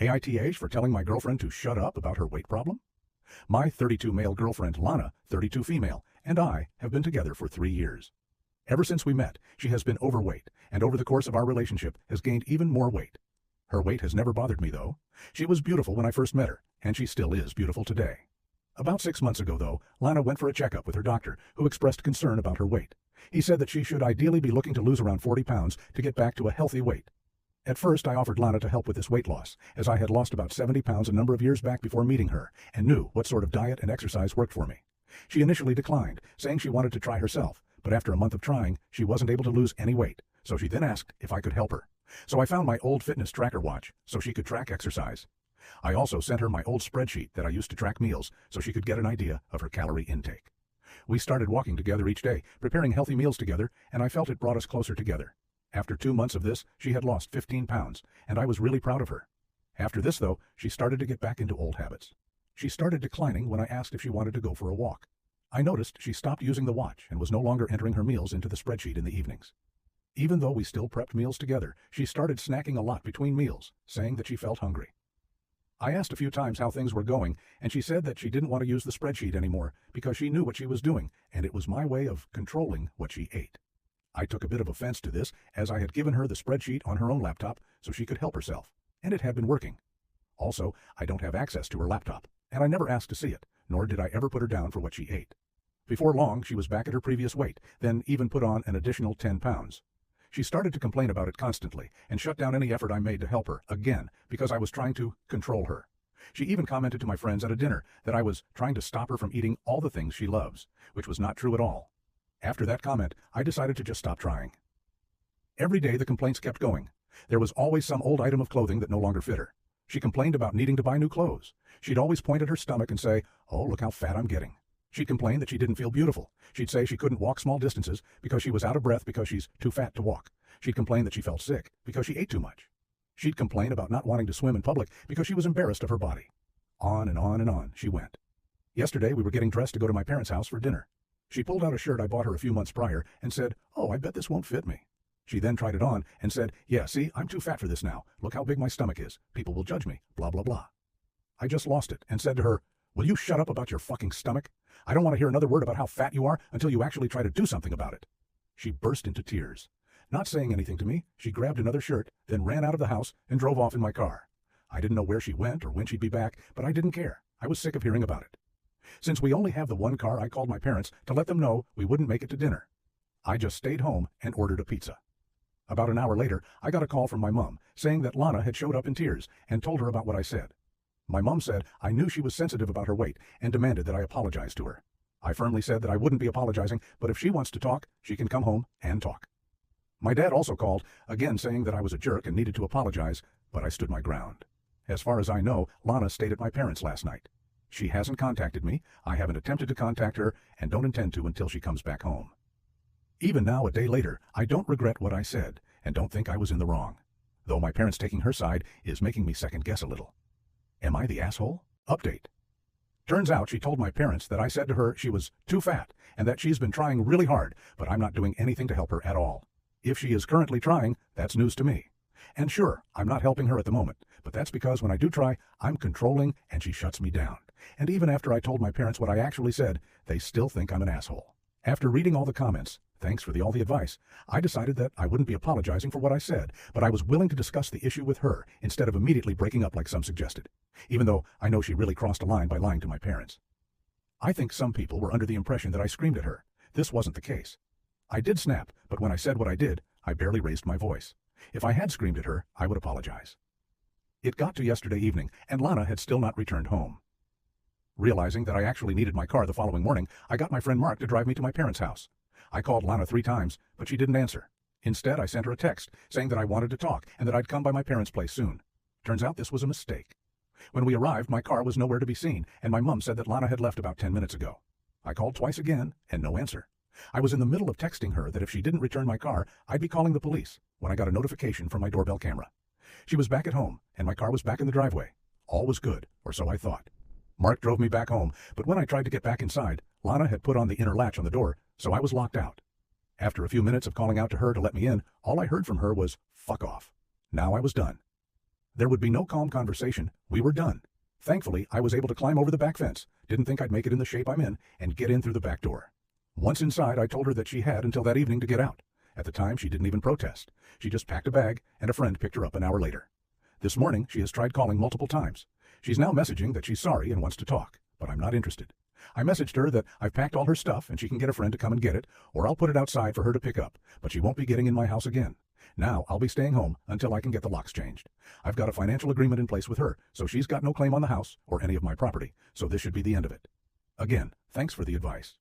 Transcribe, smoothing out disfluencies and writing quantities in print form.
AITAH for telling my girlfriend to shut up about her weight problem? My 32 male girlfriend, Lana, 32 female, and I have been together for 3 years. Ever since we met, she has been overweight, and over the course of our relationship has gained even more weight. Her weight has never bothered me, though. She was beautiful when I first met her, and she still is beautiful today. About 6 months ago, though, Lana went for a checkup with her doctor, who expressed concern about her weight. He said that she should ideally be looking to lose around 40 pounds to get back to a healthy weight. At first, I offered Lana to help with this weight loss, as I had lost about 70 pounds a number of years back before meeting her, and knew what sort of diet and exercise worked for me. She initially declined, saying she wanted to try herself, but after a month of trying, she wasn't able to lose any weight, so she then asked if I could help her. So I found my old fitness tracker watch, so she could track exercise. I also sent her my old spreadsheet that I used to track meals, so she could get an idea of her calorie intake. We started walking together each day, preparing healthy meals together, and I felt it brought us closer together. After 2 months of this, she had lost 15 pounds, and I was really proud of her. After this, though, she started to get back into old habits. She started declining when I asked if she wanted to go for a walk. I noticed she stopped using the watch and was no longer entering her meals into the spreadsheet in the evenings. Even though we still prepped meals together, she started snacking a lot between meals, saying that she felt hungry. I asked a few times how things were going, and she said that she didn't want to use the spreadsheet anymore because she knew what she was doing, and it was my way of controlling what she ate. I took a bit of offense to this, as I had given her the spreadsheet on her own laptop so she could help herself, and it had been working. Also, I don't have access to her laptop, and I never asked to see it, nor did I ever put her down for what she ate. Before long, she was back at her previous weight, then even put on an additional 10 pounds. She started to complain about it constantly, and shut down any effort I made to help her, again, because I was trying to control her. She even commented to my friends at a dinner that I was trying to stop her from eating all the things she loves, which was not true at all. After that comment, I decided to just stop trying. Every day the complaints kept going. There was always some old item of clothing that no longer fit her. She complained about needing to buy new clothes. She'd always point at her stomach and say, "Oh, look how fat I'm getting." She'd complain that she didn't feel beautiful. She'd say she couldn't walk small distances because she was out of breath because she's too fat to walk. She'd complain that she felt sick because she ate too much. She'd complain about not wanting to swim in public because she was embarrassed of her body. On and on and on she went. Yesterday we were getting dressed to go to my parents' house for dinner. She pulled out a shirt I bought her a few months prior and said, "Oh, I bet this won't fit me." She then tried it on and said, "Yeah, see, I'm too fat for this now. Look how big my stomach is. People will judge me, blah, blah, blah." I just lost it and said to her, "Will you shut up about your fucking stomach? I don't want to hear another word about how fat you are until you actually try to do something about it." She burst into tears. Not saying anything to me, she grabbed another shirt, then ran out of the house and drove off in my car. I didn't know where she went or when she'd be back, but I didn't care. I was sick of hearing about it. Since we only have the one car, I called my parents to let them know we wouldn't make it to dinner. I just stayed home and ordered a pizza. About an hour later, I got a call from my mom saying that Lana had showed up in tears and told her about what I said. My mom said I knew she was sensitive about her weight and demanded that I apologize to her. I firmly said that I wouldn't be apologizing, but if she wants to talk, she can come home and talk. My dad also called, again saying that I was a jerk and needed to apologize, but I stood my ground. As far as I know, Lana stayed at my parents' last night. She hasn't contacted me, I haven't attempted to contact her, and don't intend to until she comes back home. Even now, a day later, I don't regret what I said, and don't think I was in the wrong. Though my parents taking her side is making me second-guess a little. Am I the asshole? Update. Turns out she told my parents that I said to her she was too fat, and that she's been trying really hard, but I'm not doing anything to help her at all. If she is currently trying, that's news to me. And sure, I'm not helping her at the moment, but that's because when I do try, I'm controlling and she shuts me down. And even after I told my parents what I actually said, they still think I'm an asshole. After reading all the comments, thanks for all the advice, I decided that I wouldn't be apologizing for what I said, but I was willing to discuss the issue with her instead of immediately breaking up like some suggested, even though I know she really crossed a line by lying to my parents. I think some people were under the impression that I screamed at her. This wasn't the case. I did snap, but when I said what I did, I barely raised my voice. If I had screamed at her, I would apologize. It got to yesterday evening, and Lana had still not returned home. Realizing that I actually needed my car the following morning, I got my friend Mark to drive me to my parents' house. I called Lana 3 times, but she didn't answer. Instead, I sent her a text saying that I wanted to talk and that I'd come by my parents' place soon. Turns out this was a mistake. When we arrived, my car was nowhere to be seen, and my mom said that Lana had left about 10 minutes ago. I called twice again, and no answer. I was in the middle of texting her that if she didn't return my car, I'd be calling the police, when I got a notification from my doorbell camera. She was back at home, and my car was back in the driveway. All was good, or so I thought. Mark drove me back home, but when I tried to get back inside, Lana had put on the inner latch on the door, so I was locked out. After a few minutes of calling out to her to let me in, all I heard from her was, "Fuck off." Now I was done. There would be no calm conversation. We were done. Thankfully, I was able to climb over the back fence, didn't think I'd make it in the shape I'm in, and get in through the back door. Once inside, I told her that she had until that evening to get out. At the time, she didn't even protest. She just packed a bag, and a friend picked her up an hour later. This morning, she has tried calling multiple times. She's now messaging that she's sorry and wants to talk, but I'm not interested. I messaged her that I've packed all her stuff and she can get a friend to come and get it, or I'll put it outside for her to pick up, but she won't be getting in my house again. Now I'll be staying home until I can get the locks changed. I've got a financial agreement in place with her, so she's got no claim on the house or any of my property, so this should be the end of it. Again, thanks for the advice.